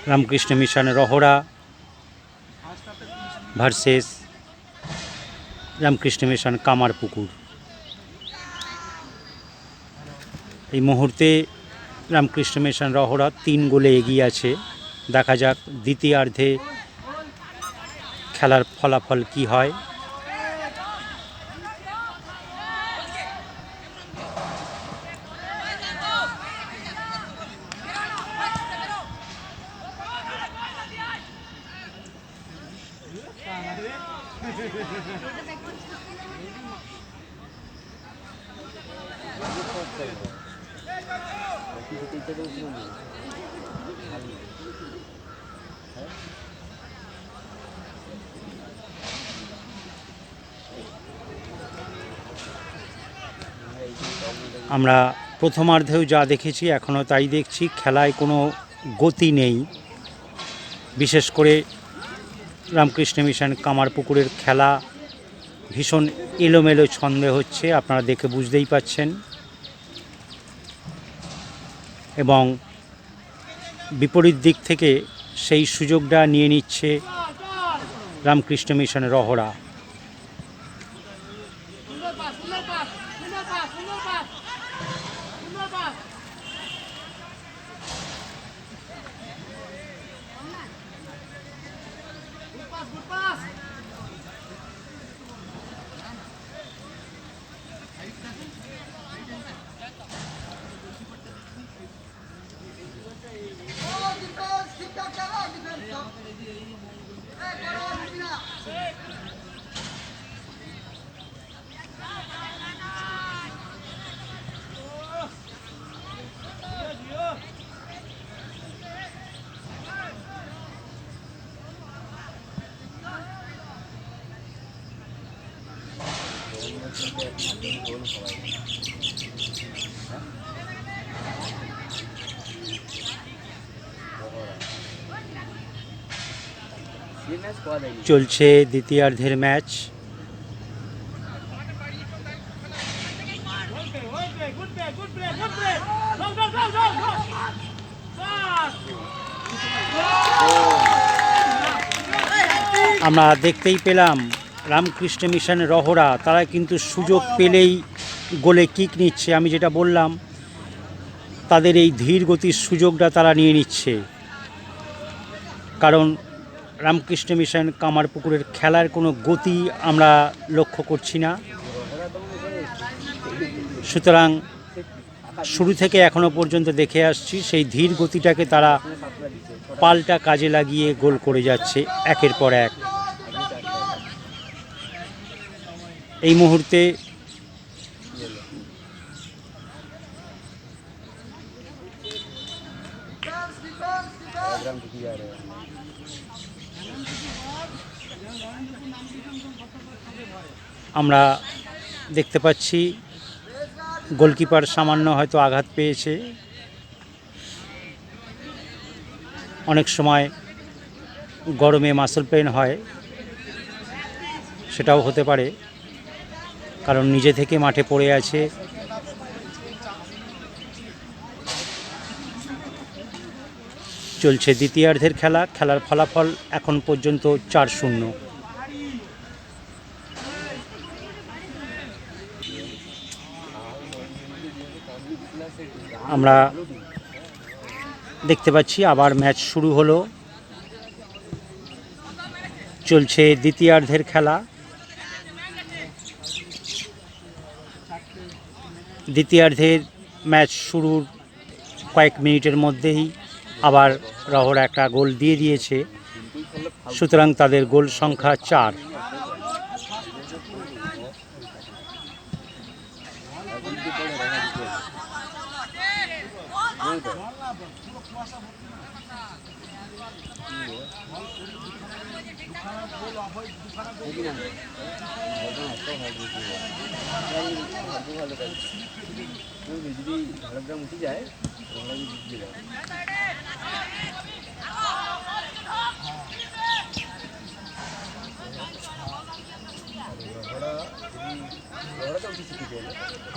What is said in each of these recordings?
Ramakrishna mission Rahara versus Ramakrishna mission Kamarpukur. এই মুহূর্তে Ramakrishna mission Rahara 3 গোলে এগিয়ে আছে। দেখা যাক দ্বিতীয়ার্ধে খেলার ফলাফল কি হয়। আমরা প্রথমার্ধেও যা দেখেছি এখনও তাই দেখছি। খেলায় কোনো গতি নেই। বিশেষ করে রামকৃষ্ণ মিশন কামারপুকুরের খেলা ভীষণ এলোমেলো ছন্দে হচ্ছে, আপনারা দেখে বুঝতেই পাচ্ছেন। এবং বিপরীত দিক থেকে সেই সুযোগটা নিয়ে নিচ্ছে রামকৃষ্ণ মিশন রহরা। চলছে দ্বিতীয়ার্ধের ম্যাচ। আমরা দেখতেই পেলাম রামকৃষ্ণ মিশন রহরা তারা কিন্তু সুযোগ পেলেই গোলে কিক নিচ্ছে। আমি যেটা বললাম, তাদের এই ধীর গতির সুযোগটা তারা নিয়ে নিচ্ছে, কারণ রামকৃষ্ণ মিশন কামারপুকুরের খেলার কোনো গতি আমরা লক্ষ্য করছি না। সুতরাং শুরু থেকে এখনও পর্যন্ত দেখে আসছি সেই ধীর গতিটাকে তারা পাল্টা কাজে লাগিয়ে গোল করে যাচ্ছে একের পর এক। এই মুহূর্তে আমরা দেখতে পাচ্ছি গোলকিপার সামান্য হয়তো আঘাত পেয়েছে। অনেক সময় গরমে মাসল পেন হয়, সেটাও হতে পারে, কারণ নিজে থেকে মাঠে পড়ে আছে। চলছে দ্বিতীয়ার্ধের খেলা। খেলার ফলাফল এখন পর্যন্ত 4-0। আমরা দেখতে পাচ্ছি আবার ম্যাচ শুরু হলো। চলছে দ্বিতীয়ার্ধের খেলা। দ্বিতীয়ার্ধের ম্যাচ শুরুর কয়েক মিনিটের মধ্যেই আবার রহরা একটা গোল দিয়ে দিয়েছে। সুতরাং তাদের গোল সংখ্যা 4।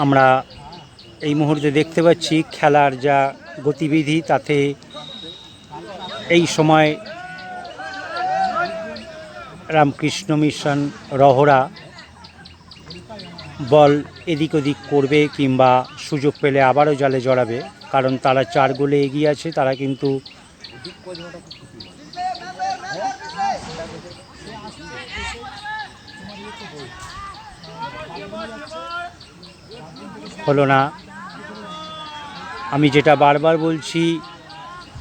আমরা এই মুহূর্তে দেখতে পাচ্ছি খেলার যা গতিবিধি, তাতে এই সময় রামকৃষ্ণ মিশন রহরা বল এদিক ওদিক করবে কিংবা সুযোগ পেলে আবারও জালে জড়াবে, কারণ তারা 4 গোলে এগিয়ে আছে। তারা কিন্তু হলো না। আমি যেটা বারবার বলছি,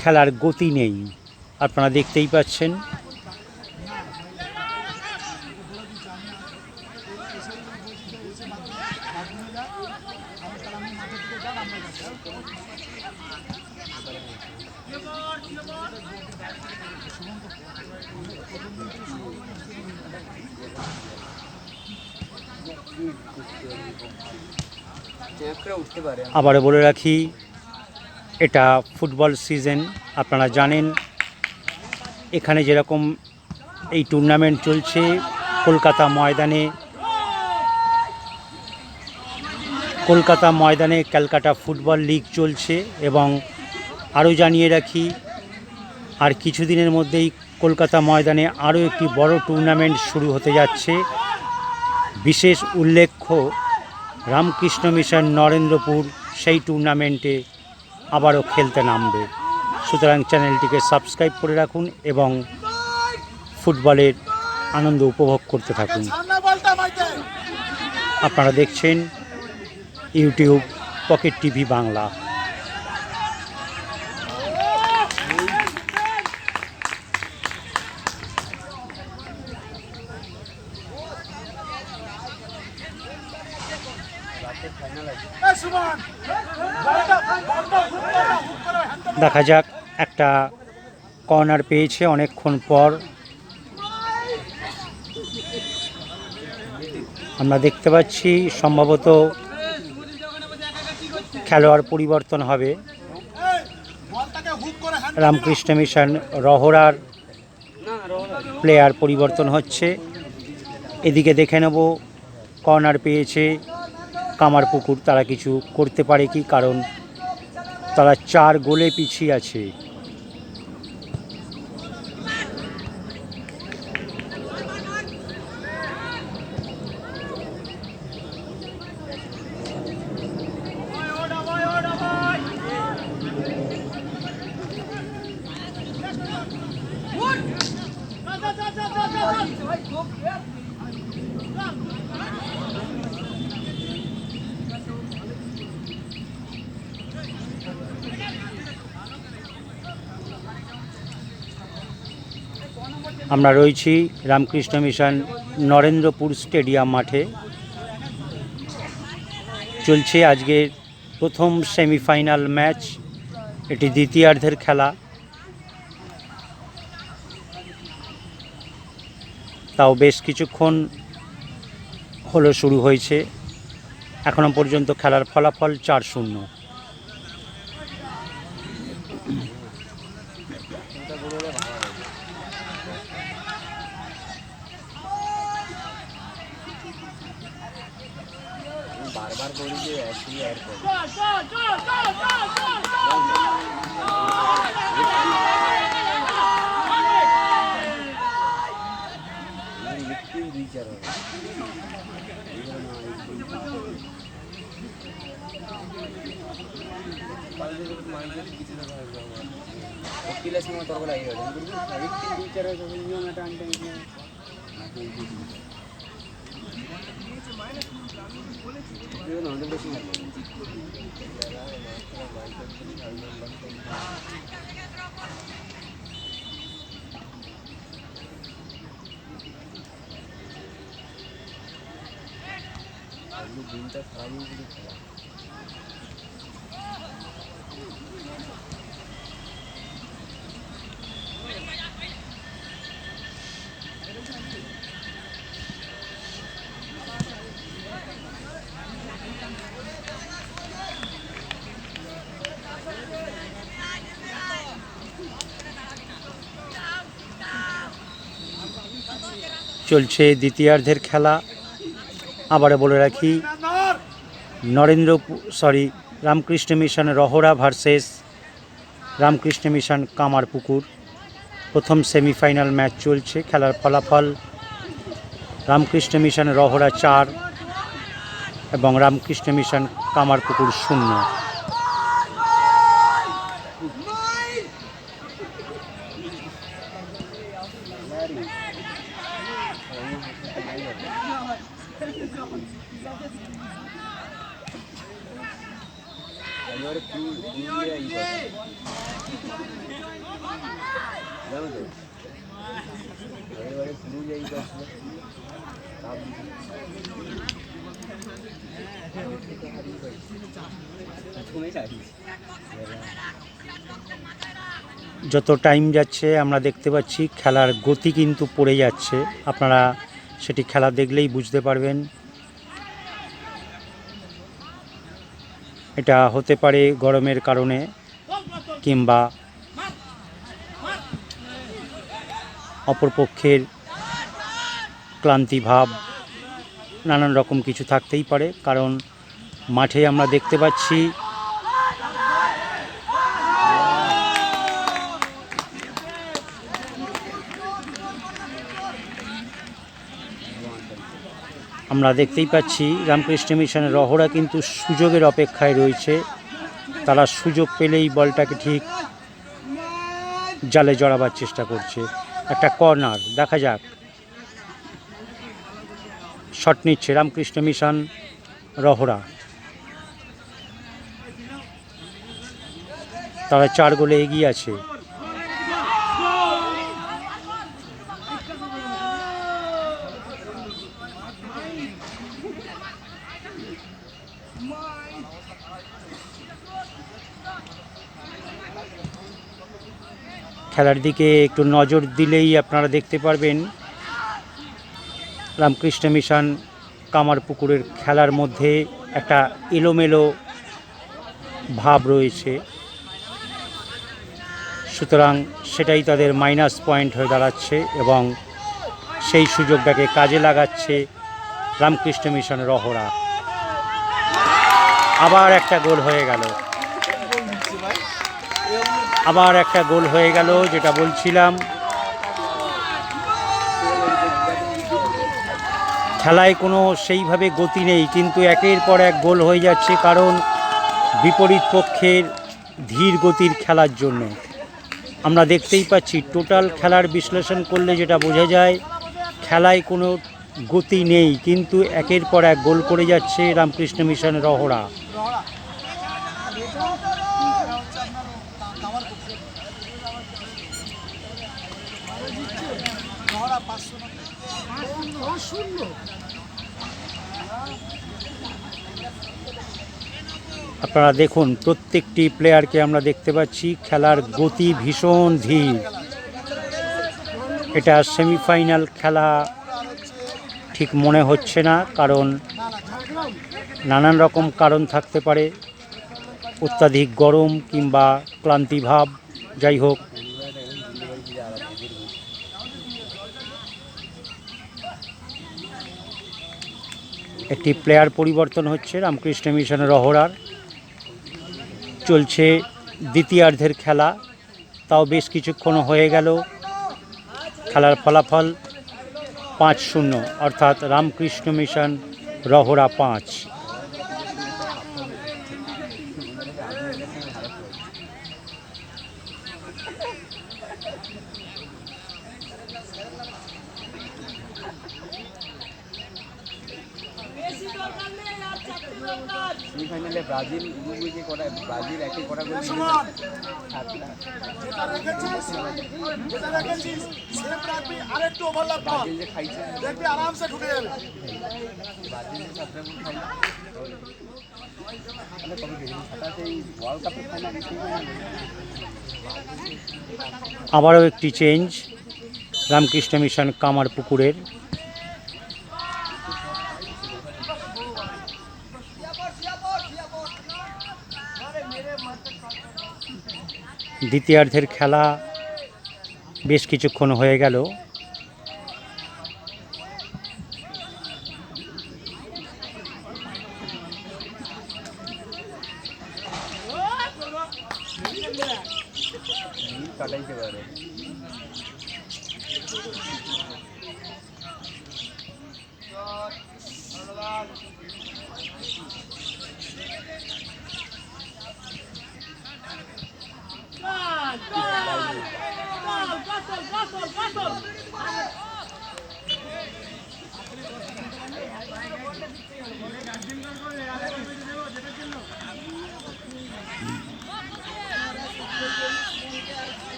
খেলার গতি নেই, আপনারা দেখতেই পাচ্ছেন। আবারও বলে রাখি, এটা ফুটবল সিজন। আপনারা জানেন এখানে যেরকম এই টুর্নামেন্ট চলছে কলকাতা ময়দানে ক্যালকাটা ফুটবল লিগ চলছে। এবং আরও জানিয়ে রাখি, আর কিছুদিনের মধ্যেই কলকাতা ময়দানে আরও একটি বড় টুর্নামেন্ট শুরু হতে যাচ্ছে। বিশেষ উল্লেখ্য, রামকৃষ্ণ মিশন নরেন্দ্রপুর সেই টুর্নামেন্টে আবারও খেলতে নামবে। সুতরাং চ্যানেলটিকে সাবস্ক্রাইব করে রাখুন এবং ফুটবলের আনন্দ উপভোগ করতে থাকুন। আপনারা দেখছেন ইউটিউব পকেট টিভি বাংলা। দেখা যাক, একটা কর্নার পেয়েছে অনেকক্ষণ পর। আমরা দেখতে পাচ্ছি সম্ভবত খেলোয়াড় পরিবর্তন হবে। রামকৃষ্ণ মিশন রহরার প্লেয়ার পরিবর্তন হচ্ছে। এদিকে দেখে নেব, কর্নার পেয়েছে কামারপুকুর। তারা কিছু করতে পারে কি, কারণ তারা 4 গোলে পিছিয়ে আছে। আমরা রয়েছি রামকৃষ্ণ মিশন নরেন্দ্রপুর স্টেডিয়াম মাঠে। চলছে আজকের প্রথম সেমিফাইনাল ম্যাচ। এটি দ্বিতীয়ার্ধের খেলা, তাও বেশ কিছুক্ষণ হলো শুরু হয়েছে। এখনো পর্যন্ত খেলার ফলাফল 4-0। বারবার করি যে একই আর করি লিখতেই 2-4 হবে वकील समय तौर पर आई है टीचर है जो मैं टाइम दिनটা খারাপ হয়ে গেছে চলছে দ্বিতীয়ার্ধের খেলা। আবারও বলে রাখি, Ramakrishna mission Rahara versus Ramakrishna mission Kamarpukur. প্রথম সেমিফাইনাল ম্যাচ চলছে। খেলার ফলাফল রামকৃষ্ণ মিশন রহরা 4 এবং রামকৃষ্ণ মিশন কামারপুকুর 0। এবারে পুরুলিয়া ই করে জানো তো, এবারে পুরুলিয়া ই করছিল যত টাইম যাচ্ছে আমরা দেখতে পাচ্ছি খেলার গতি কিন্তু পড়ে যাচ্ছে। আপনারা সেটি খেলা দেখলেই বুঝতে পারবেন। এটা হতে পারে গরমের কারণে কিংবা অপরপক্ষের ক্লান্তিভাব, নানান রকম কিছু থাকতেই পারে। কারণ মাঠে আমরা দেখতে পাচ্ছি রামকৃষ্ণ মিশনের রহরা কিন্তু সুযোগের অপেক্ষায় রয়েছে। তারা সুযোগ পেলেই বলটাকে ঠিক জালে জড়াবার চেষ্টা করছে। একটা কর্নার, দেখা যাক। শট নিচ্ছে রামকৃষ্ণ মিশন রহরা। তারা 4 গোলে এগিয়ে আছে। খেলার দিকে একটু নজর দিলেই আপনারা দেখতে পারবেন রামকৃষ্ণ মিশন কামারপুকুরের খেলার মধ্যে একটা এলোমেলো ভাব রয়েছে। সুতরাং সেটাই তাদের মাইনাস পয়েন্ট হয়ে দাঁড়াচ্ছে এবং সেই সুযোগটাকে কাজে লাগাচ্ছে রামকৃষ্ণ মিশন রহরা। আবার একটা গোল হয়ে গেল, যেটা বলছিলাম, খেলায় কোনো সেইভাবে গতি নেই, কিন্তু একের পর এক গোল হয়ে যাচ্ছে। কারণ বিপরীত পক্ষের ধীর গতির খেলার জন্য আমরা দেখতেই পাচ্ছি। টোটাল খেলার বিশ্লেষণ করলে যেটা বোঝা যায়, খেলায় কোনো গতি নেই, কিন্তু একের পর এক গোল করে যাচ্ছে রামকৃষ্ণ মিশন রহরা। আপনারা দেখুন, প্রত্যেকটি প্লেয়ারকে আমরা দেখতে পাচ্ছি খেলার গতি ভীষণ ধীর। এটা সেমিফাইনাল খেলা ঠিক মনে হচ্ছে না, কারণ নানান রকম কারণ থাকতে পারে, অত্যাধিক গরম কিংবা ক্লান্তিভাব, যাই হোক। একটি প্লেয়ার পরিবর্তন হচ্ছে রামকৃষ্ণ মিশন রহরার। চলছে দ্বিতীয়ার্ধের খেলা, তাও বেশ কিছুক্ষণ হয়ে গেল। খেলার ফলাফল 5-0, অর্থাৎ রামকৃষ্ণ মিশন রহরা 5। সেমিফাইনালে ব্রাজিল উরুগুয়েকে করা, ব্রাজিল একে করা গোল ব্রাজিল যে খাইছে দেখবি আরামসে ঢুকে যাবে। ব্রাজিল যে 7টা গোল খাই মানে কবে গেল সেই ওয়ার্ল্ড কাপের ফাইনালে। আবারও একটি চেঞ্জ রামকৃষ্ণ মিশন কামারপুকুরের। দ্বিতীয়ার্ধের খেলা বেশ কিছুক্ষণ হয়ে গেল। কাটাইতে পারে।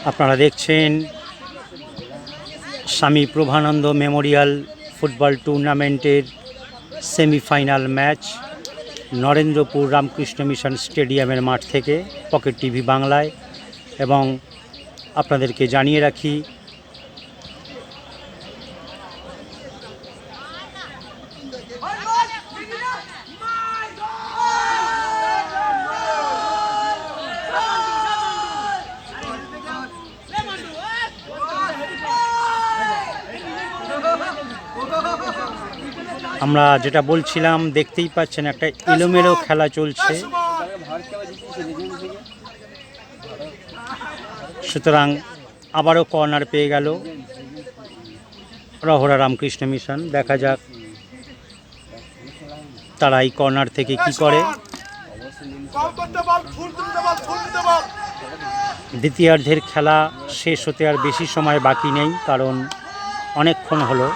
আপনারা দেখছেন স্বামী প্রভানন্দ মেমোরিয়াল ফুটবল টুর্নামেন্টের semifinal match Narendrapur Ramakrishna mission স্টেডিয়ামের মাঠ থেকে পকেট টিভি বাংলায়। এবং আপনাদেরকে জানিয়ে রাখি, আমরা যেটা বলছিলাম দেখতেই পাচ্ছেন একটা এলোমেলো খেলা চলছে, সুতরাং আবারও কর্নার পেয়ে গেল রহরা রামকৃষ্ণ মিশন। দেখা যাক তারা এই কর্নার থেকে কি করে। দ্বিতীয়ার্ধের খেলা শেষ হতে আর বেশি সময় বাকি নেই, কারণ অনেকক্ষণ হলো।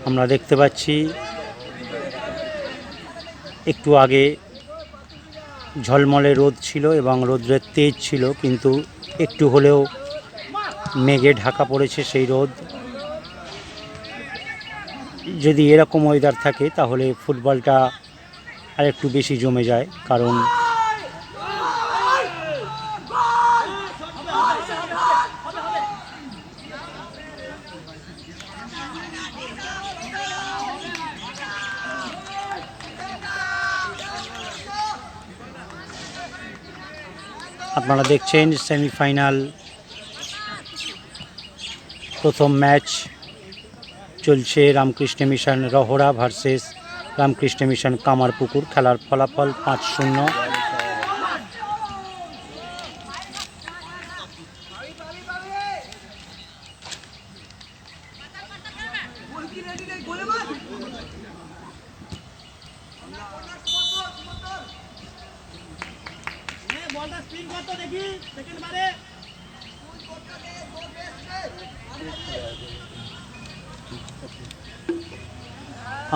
আমরা দেখতে পাচ্ছি একটু আগে ঝলমলে রোদ ছিল এবং রোদ্রের তেজ ছিল, কিন্তু একটু হলেও মেঘে ঢাকা পড়েছে সেই রোদ। যদি এরকম ওয়েদার থাকে তাহলে ফুটবলটা আর একটু বেশি জমে যায়, কারণ আপনারা দেখছেন সেমিফাইনাল প্রথম ম্যাচ চলছে Ramakrishna mission Rahara versus Ramakrishna mission Kamarpukur. খেলার ফলাফল 5-0।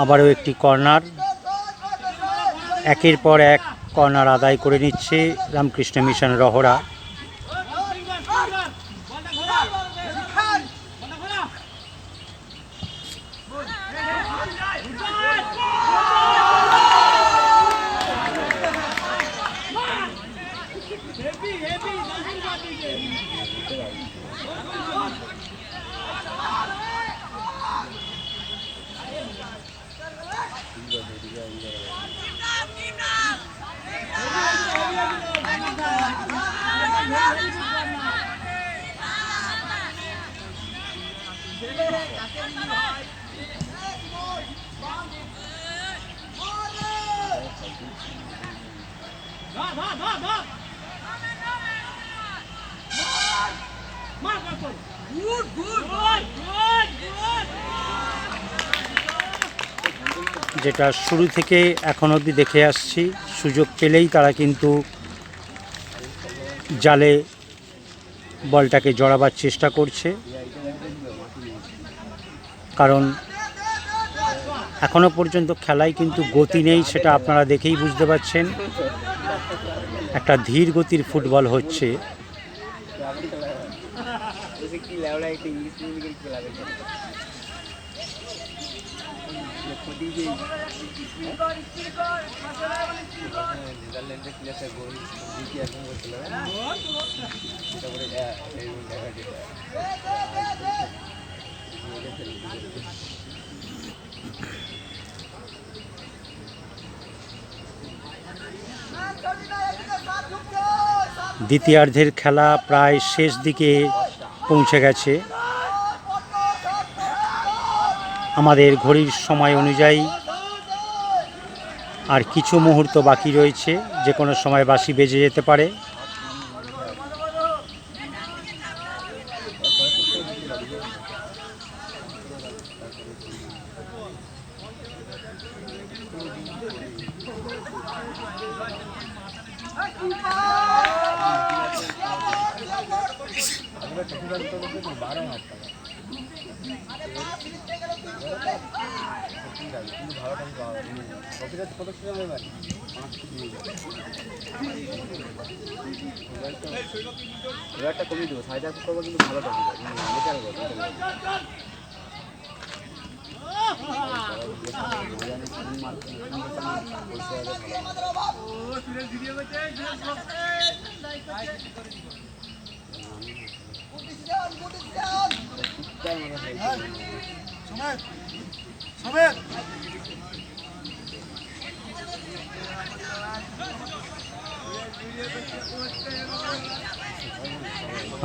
আবারও একটি কর্নার, একের পর এক কর্নার আদায় করে নিচ্ছে রামকৃষ্ণ মিশন রহরা। যেটা শুরু থেকে এখন অবধি দেখে আসছি, সুযোগ পেলেই তারা কিন্তু জালে বলটাকে জড়াবার চেষ্টা করছে। কারণ এখনো পর্যন্ত খেলায় কিন্তু গতি নেই, সেটা আপনারা দেখেই বুঝতে পারছেন। একটা ধীর গতির ফুটবল হচ্ছে। কি লেওড়া একটা ইংলিশ মিডিয়ামের খেলা দেখে নেদারল্যান্ডের প্লেয়ারটা গোল জিতে একদম করছিল তারপরে এই দ্বিতীয়ার্ধের খেলা প্রায় শেষ দিকে পৌঁছে গেছে। আমাদের ঘড়ির সময় অনুযায়ী আর কিছু মুহূর্ত বাকি রয়েছে, যে কোনো সময় বাঁশি বেজে যেতে পারে। এবারটা কমিয়ে দেবো, 8.5 করবো, কিন্তু ভালো টাকা মেটার করবো।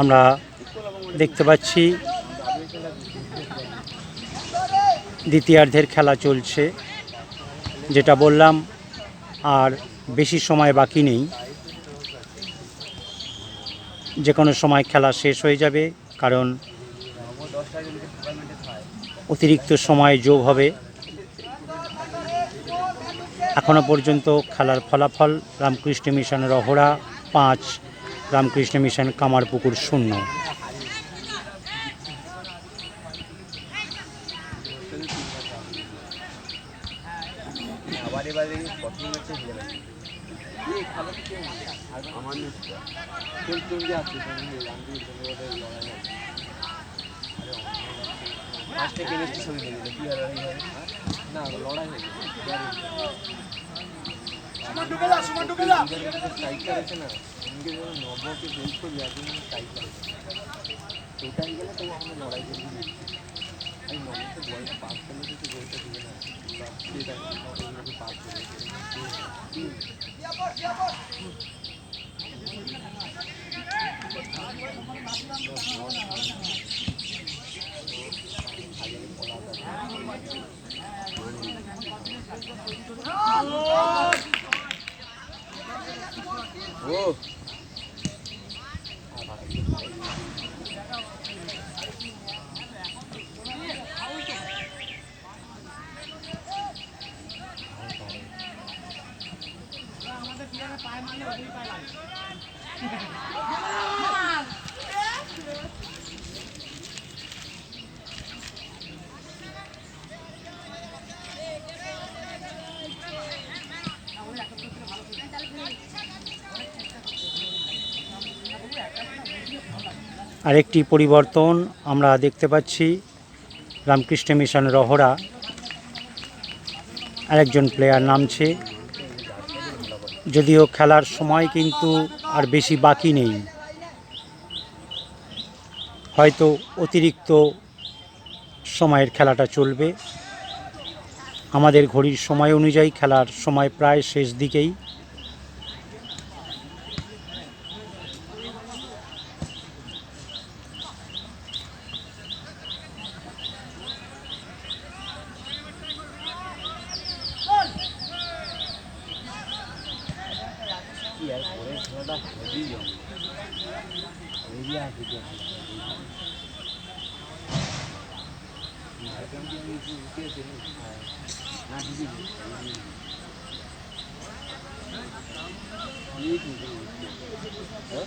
আমরা দেখতে পাচ্ছি দ্বিতীয়ার্ধের খেলা চলছে। যেটা বললাম, আর বেশি সময় বাকি নেই, যে কোনো সময় খেলা শেষ হয়ে যাবে, কারণ অতিরিক্ত সময় যোগ হবে। এখনো পর্যন্ত খেলার ফলাফল রামকৃষ্ণ মিশন রহড়া 5, রামকৃষ্ণ মিশন কামারপুকুর 0। আবার এবারে প্রথম ম্যাচে হেরে গেছে। এই খেলা থেকে আমার তুমি যে আসছে ফার্স্টে কেমিস্ট্রি ছবি দেখে কি আর না লড়াই হয়ে স্ট্রাইকার আছে না, উনকে যখন নব্বকে হেল্প করলে একজন স্ট্রাইকার ওটাই গেলে তো আমরা লড়াই করবি। আমি নব্বকে বয়স পাস করলে কিছু বলতে দিবে না, সেটা পাস করে ও আরেকটি পরিবর্তন আমরা দেখতে পাচ্ছি, রামকৃষ্ণ মিশন রহড়া আরেকজন প্লেয়ার নামছে। যদিও খেলার সময় কিন্তু আর বেশি বাকি নেই, হয়তো অতিরিক্ত সময়ের খেলাটা চলবে। আমাদের ঘড়ির সময় অনুযায়ী খেলার সময় প্রায় শেষ দিকেই। হ্যাঁ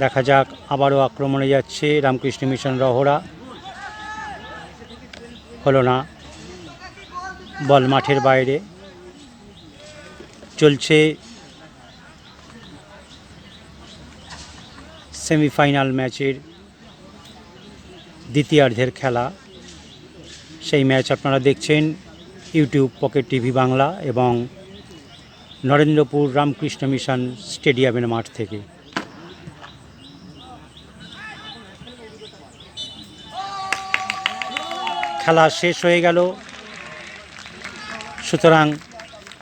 দেখা যাক, আবারও আক্রমণে যাচ্ছে রামকৃষ্ণ মিশন রহরা, হলো না, বল মাঠের বাইরে। চলছে সেমিফাইনাল ম্যাচের দ্বিতীয়ার্ধের খেলা। সেই ম্যাচ আপনারা দেখছেন ইউটিউব পকেট টিভি বাংলা এবং নরেন্দ্রপুর রামকৃষ্ণ মিশন স্টেডিয়ামের মাঠ থেকে। খেলা শেষ হয়ে গেল, সুতরাং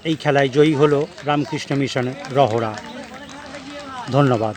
এই খেলায় জয়ী হলো রামকৃষ্ণ মিশন রহরা। ধন্যবাদ।